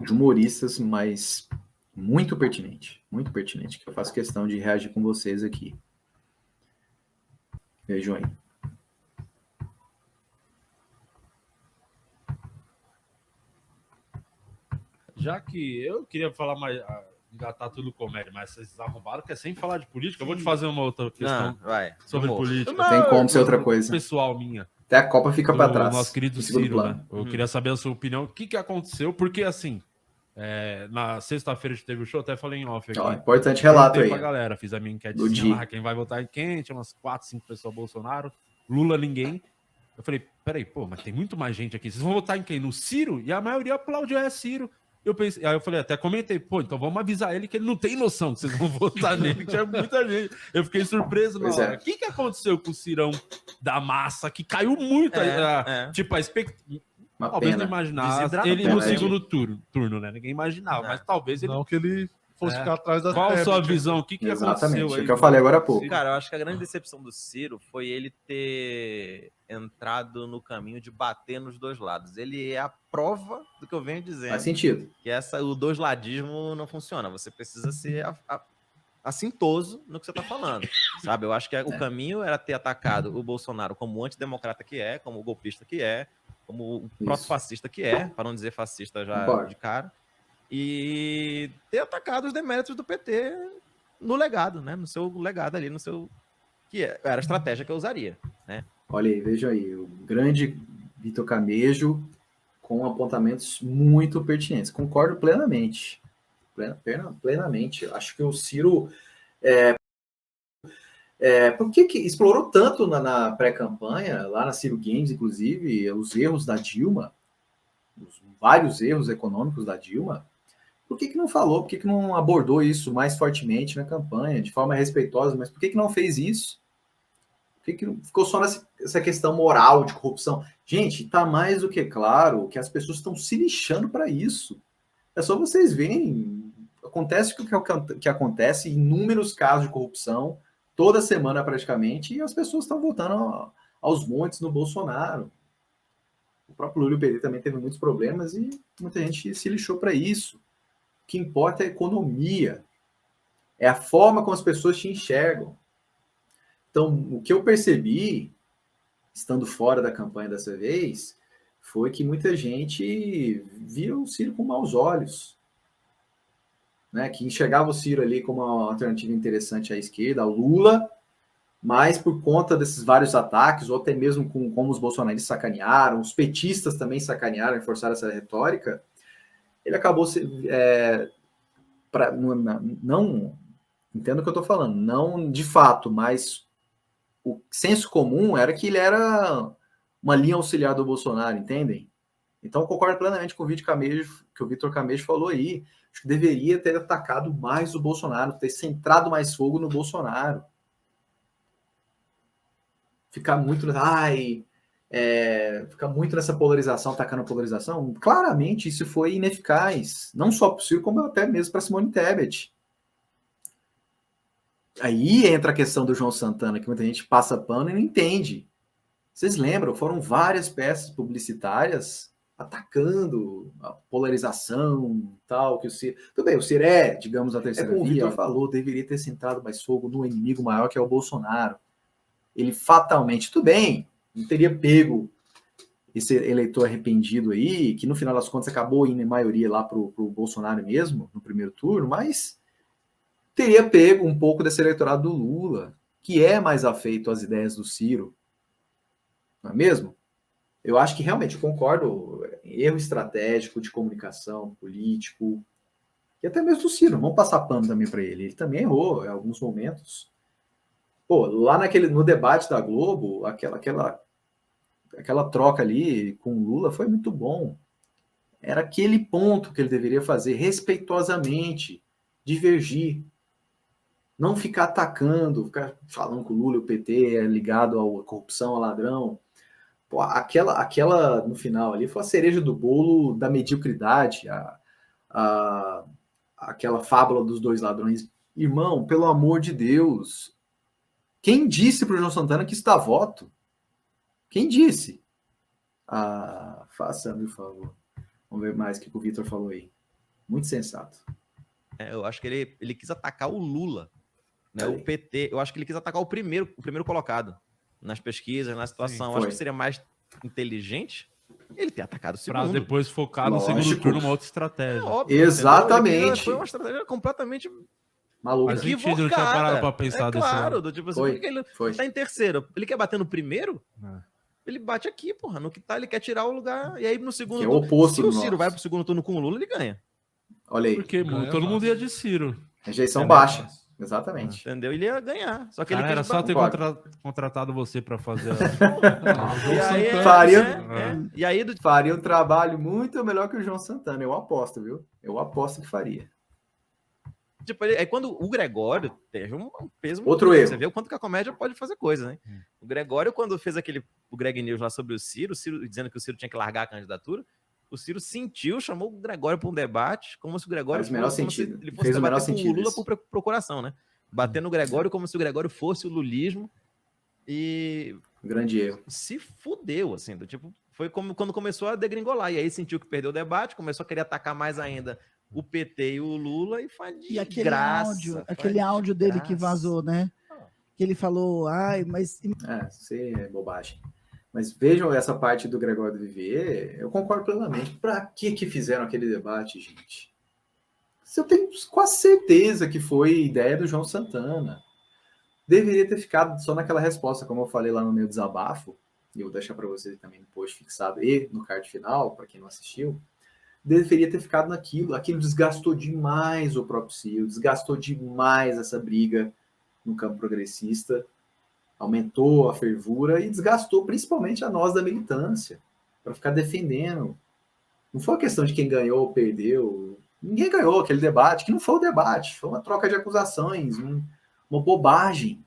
de humoristas, mas muito pertinente, que eu faço questão de reagir com vocês aqui. Vejam aí. Já que eu queria falar mais, engatar tudo comédia, mas vocês arrombaram que é sem falar de política. Eu vou te fazer uma outra questão sobre política. Não tem como ser outra coisa. Pessoal minha. Até a Copa fica para trás. Nosso querido Ciro, né? Eu queria saber a sua opinião. O que aconteceu? Porque, assim, na sexta-feira a gente teve o show, até falei em off aqui. Importante relato aí. Pra galera, fiz a minha enquete lá, quem vai votar em quem? Tinha umas 4, 5 pessoas Bolsonaro. Lula, ninguém. Eu falei, peraí, mas tem muito mais gente aqui. Vocês vão votar em quem? No Ciro? E a maioria aplaudiu, Ciro. Eu pensei, aí eu falei, até comentei, então vamos avisar ele que ele não tem noção que vocês vão votar nele, que tinha muita gente. Eu fiquei surpreso na hora. O que aconteceu com o Cirão da massa, que caiu muito? Tipo, a expectativa. Talvez não imaginasse ele no segundo turno, né? Ninguém imaginava, mas talvez ele. Não que ele fosse ficar atrás da. Qual a sua visão? O que aconteceu aí? O que eu falei agora há pouco. Cara, eu acho que a grande decepção do Ciro foi ele ter entrado no caminho de bater nos dois lados. Ele é a prova do que eu venho dizendo. Faz sentido. Que o dois-ladismo não funciona. Você precisa ser assintoso no que você está falando, sabe? Eu acho que o caminho era ter atacado o Bolsonaro como antidemocrata que é, como golpista que é, como o proto-fascista que é, para não dizer fascista já de cara, e ter atacado os deméritos do PT no legado, né? No seu legado ali, no seu... que era a estratégia que eu usaria, né? Olha aí, veja aí, o grande Vitor Camejo com apontamentos muito pertinentes. Concordo plenamente. Plenamente. Acho que o Ciro... por que explorou tanto na pré-campanha, lá na Ciro Games, inclusive, os erros da Dilma, os vários erros econômicos da Dilma? Por que não falou? Por que não abordou isso mais fortemente na campanha, de forma respeitosa? Mas por que não fez isso? Por que ficou só nessa questão moral de corrupção? Gente, está mais do que claro que as pessoas estão se lixando para isso. É só vocês verem. Acontece o que acontece, inúmeros casos de corrupção, toda semana praticamente, e as pessoas estão votando aos montes no Bolsonaro. O próprio Lula e o PT também teve muitos problemas e muita gente se lixou para isso. O que importa é a economia, é a forma como as pessoas te enxergam. Então, o que eu percebi, estando fora da campanha dessa vez, foi que muita gente via o Ciro com maus olhos, né? Que enxergava o Ciro ali como uma alternativa interessante à esquerda, ao Lula, mas por conta desses vários ataques, ou até mesmo com como os bolsonaristas sacanearam, os petistas também sacanearam e forçaram essa retórica, ele acabou não entendo o que eu estou falando, não de fato, mas o senso comum era que ele era uma linha auxiliar do Bolsonaro, entendem? Então eu concordo plenamente com o Vitor Camejo falou aí. Acho que deveria ter atacado mais o Bolsonaro, ter centrado mais fogo no Bolsonaro. Ficar muito nessa polarização, atacando a polarização, claramente isso foi ineficaz, não só para o Ciro, como até mesmo para Simone Tebet. Aí entra a questão do João Santana, que muita gente passa pano e não entende. Vocês lembram, foram várias peças publicitárias atacando a polarização tal, que o Ciro... Tudo bem, o Ciro digamos, a terceira via. Como o Vitor falou, deveria ter centrado mais fogo no inimigo maior, que é o Bolsonaro. Ele fatalmente, tudo bem, não teria pego esse eleitor arrependido aí, que no final das contas acabou indo em maioria lá pro Bolsonaro mesmo, no primeiro turno, mas teria pego um pouco desse eleitorado do Lula, que é mais afeito às ideias do Ciro. Não é mesmo? Eu acho que realmente, eu concordo, erro estratégico de comunicação, político, e até mesmo do Ciro, vamos passar pano também para ele. Ele também errou em alguns momentos. Pô, lá no debate da Globo, aquela troca ali com o Lula foi muito bom. Era aquele ponto que ele deveria fazer, respeitosamente, divergir. Não ficar atacando, ficar falando que o Lula e o PT é ligado à corrupção, ao ladrão. Pô, aquela no final ali foi a cereja do bolo da mediocridade, aquela fábula dos dois ladrões. Irmão, pelo amor de Deus, quem disse para o João Santana que isso dá voto? Quem disse? Faça-me o favor. Vamos ver mais o que o Vitor falou aí. Muito sensato. Eu acho que ele quis atacar o Lula, né? Aí. O PT. Eu acho que ele quis atacar o primeiro colocado nas pesquisas, na situação. Sim, acho que seria mais inteligente ele ter atacado o Pra segundo. depois focar no Lógico. segundo turno uma outra estratégia. Óbvio, Exatamente. entendeu? Foi uma estratégia completamente Maluco. Faz sentido, eu não tinha parado pra pensar desse claro, lado. do tipo assim, Foi, porque ele foi. tá em terceiro. Ele quer bater no primeiro? É. Ele bate aqui, porra. No que tá, ele quer tirar o lugar. E aí no segundo Que é o turno, oposto se do o Ciro nosso. vai pro segundo turno com o Lula, ele ganha. Olha aí. Porque Ganha todo mundo fácil. ia de Ciro. Rejeição Entendeu? baixa. Exatamente. Entendeu? Ele ia ganhar. Só que Cara, ele era quis só ter Concordo. contratado você pra fazer E aí, Faria- E aí do Faria um trabalho muito melhor que o João Santana. Eu aposto, viu? Eu aposto que faria. tipo, aí quando o Gregório teve um peso muito Outro grande. erro. Você vê o quanto que a comédia pode fazer coisa, né? O Gregório, quando fez o Greg News lá sobre o Ciro dizendo que o Ciro tinha que largar a candidatura, o Ciro sentiu, chamou o Gregório para um debate, como se o Gregório Faz o menor fosse, como sentido. se ele fosse Fez o menor debater com o sentido Lula isso. por procuração, né? Bater no Gregório como se o Gregório fosse o lulismo e Grande erro. se fudeu, assim, do tipo, foi como quando começou a degringolar, e aí sentiu que perdeu o debate, começou a querer atacar mais ainda o PT e o Lula, e faz E aquele desgraça, aquele áudio dele que vazou, né? Que ele falou, ai, mas Isso aí é bobagem. Mas vejam essa parte do Gregório do Vivier, eu concordo plenamente. Para que fizeram aquele debate, gente? Eu tenho quase certeza que foi ideia do João Santana. Deveria ter ficado só naquela resposta, como eu falei lá no meu desabafo, e eu vou deixar para vocês também no post fixado e no card final, para quem não assistiu. Deveria ter ficado naquilo. Aquilo desgastou demais o próprio Ciro, desgastou demais essa briga no campo progressista, aumentou a fervura e desgastou principalmente a nós da militância, para ficar defendendo. Não foi uma questão de quem ganhou ou perdeu. Ninguém ganhou aquele debate, que não foi o debate, foi uma troca de acusações, uma bobagem.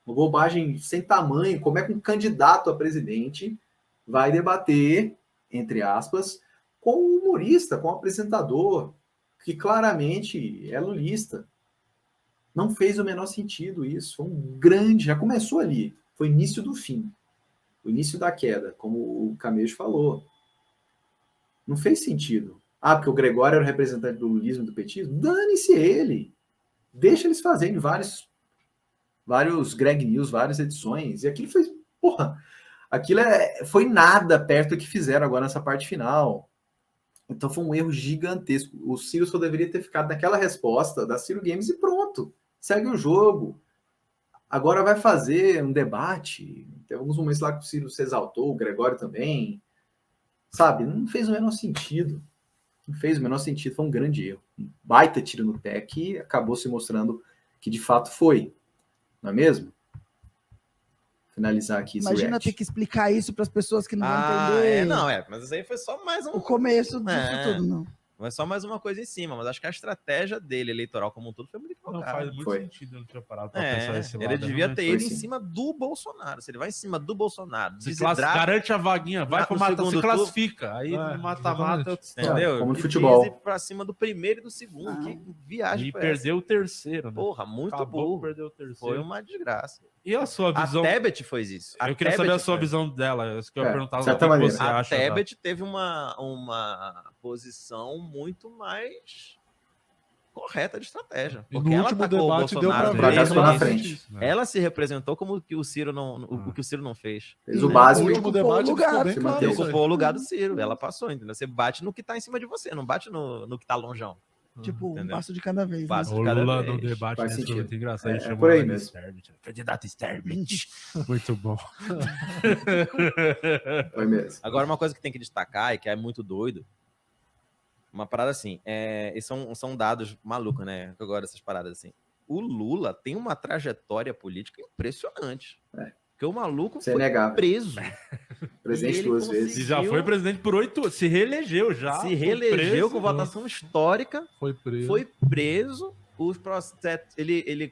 Uma bobagem sem tamanho. Como é que um candidato a presidente vai debater, entre aspas, com um humorista, com um apresentador, que claramente é lulista? Não fez o menor sentido isso. Foi um grande... Já começou ali. Foi o início do fim. O início da queda, como o Camejo falou. Não fez sentido. Porque o Gregório era o representante do lulismo e do petismo? Dane-se ele. Deixa eles fazerem vários Greg News, várias edições. E aquilo foi... Porra! Aquilo foi nada perto do que fizeram agora nessa parte final. Então foi um erro gigantesco. O Ciro só deveria ter ficado naquela resposta da Ciro Games e pronto. Segue o jogo. Agora vai fazer um debate. Tem alguns momentos lá que o Ciro se exaltou, o Gregório também. Sabe? Não fez o menor sentido. Não fez o menor sentido. Foi um grande erro. Um baita tiro no pé que acabou se mostrando que de fato foi. Não é mesmo? Finalizar aqui. imagina ter que explicar isso para as pessoas que não vão entender. Mas isso aí foi só mais O começo disso tudo, não. Foi só mais uma coisa em cima, mas acho que a estratégia dele, eleitoral como um todo, foi muito Não equivocada. faz muito sentido, eu não tinha parado pra pensar esse lado. Ele devia ter ido em sim. cima do Bolsonaro. Se ele vai em cima do Bolsonaro, Se desidrata, garante a vaguinha, vai pro no mata, se segundo classifica. Aí É, mata-mata, entendeu? Como no E futebol. ir pra cima do primeiro e do segundo. Que viagem e foi perdeu o terceiro, né? essa? Porra, muito Acabou, burro. perdeu o terceiro. Foi uma desgraça. E a sua visão? A Tebet fez isso. Eu queria saber a sua visão dela. Isso que eu ia perguntar. de certa o que maneira. você A acha Tebet teve uma posição muito mais correta de estratégia. E no Porque ela último atacou o debate deu Bolsonaro pra ver. desde o Ela ficou na início. frente. Ela se representou como o que o Ciro não fez. Fez o No básico. último debate lugar, ficou bem se claro manteve. isso aí. Ocupou o lugar do Ciro. Ela passou, entendeu? Você bate no que tá em cima de você, não bate no que tá longeão. Tipo, um Entendeu? passo de cada vez. Passo. O cada Lula vez. no debate Faz né, foi sentido. muito engraçado. Ele É, chamou por aí ela de mesmo. Sterbit. Candidato Sterbit. Muito bom. Foi mesmo. Agora, uma coisa que tem que destacar e que é muito doido, uma parada assim, e são dados malucos, né? Agora, essas paradas assim. O Lula tem uma trajetória política impressionante. Porque o maluco Isso é foi inegável. preso. Presidente E ele 2 conseguiu- vezes. E já foi presidente por 8 anos. Se reelegeu já. Se foi reelegeu preso. com votação histórica, Foi preso. foi preso. Os processos, ele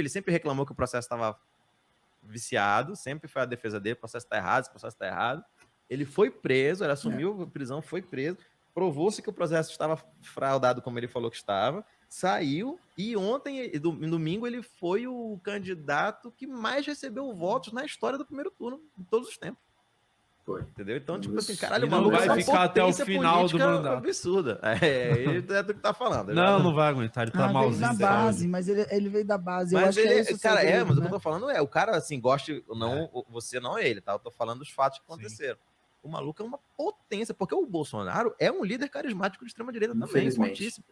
sempre reclamou que o processo estava viciado, sempre foi a defesa dele, o processo está errado, esse processo está errado. Ele foi preso, ele assumiu a prisão, foi preso, provou-se que o processo estava fraudado como ele falou que estava, saiu, e ontem, domingo, ele foi o candidato que mais recebeu votos na história do primeiro turno, de todos os tempos. Foi. Entendeu? Então, tipo assim, caralho, E o não maluco vai é uma ficar até o potência final do política mandato. absurda. Ele é do que tá falando. Não vai aguentar, ele tá Veio malzinho. da de base, saúde. mas ele veio da base. Eu Mas acho ele, que é esse o cara, segredo, mas o que né? eu tô falando o cara, assim, goste ou não, você não é ele, tá? Eu tô falando dos fatos que aconteceram. O maluco é uma potência, porque o Bolsonaro é um líder carismático de extrema-direita também, Infelizmente. fortíssimo.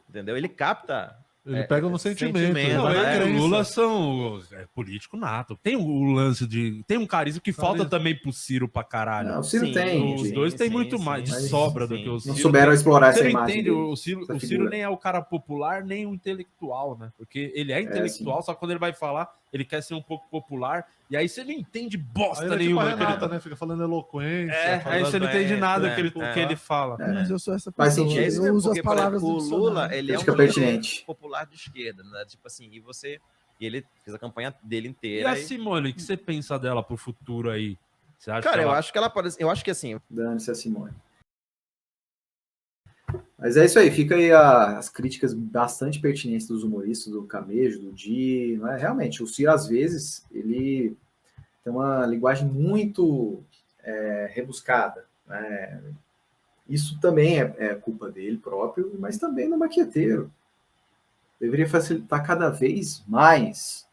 Entendeu? Ele capta. Ele pega no sentimento. Não, vai na ele e o crença. Lula são político nato. Tem o lance de. Tem um carisma que falta também pro Ciro pra caralho. Não, o Ciro Sim, tem. Os dois têm muito mais de sim, sobra sim, do que o sim. Ciro. Não souberam explorar Você essa não imagem entende, dele, o Ciro essa Ciro figura. nem é o cara popular, nem o intelectual, né? Porque ele é intelectual, só que quando ele vai falar, ele quer ser um pouco popular, e aí você não entende bosta Aí ele é tipo nenhuma. a do que ele Renata, né? Fica falando eloquência. aí você não entende nada que ele fala. Mas eu sou essa Faz pessoa. sentido. É isso Eu mesmo, uso as porque, por palavras exemplo, do o Lula, dicionário. ele é um Crítica líder pertinente. popular de esquerda, né? Tipo assim, e ele fez a campanha dele E inteira. a Simone, o que você pensa dela pro futuro aí? Você acha Cara, que eu ela... acho que ela parece. Eu acho que assim, Dane-se a Simone. Mas é isso aí, fica aí as críticas bastante pertinentes dos humoristas, do Camejo, do Di, não é? Realmente, o Ciro, às vezes, ele tem uma linguagem muito rebuscada, né? Isso também é culpa dele próprio, mas também do maqueteiro. Deveria facilitar cada vez mais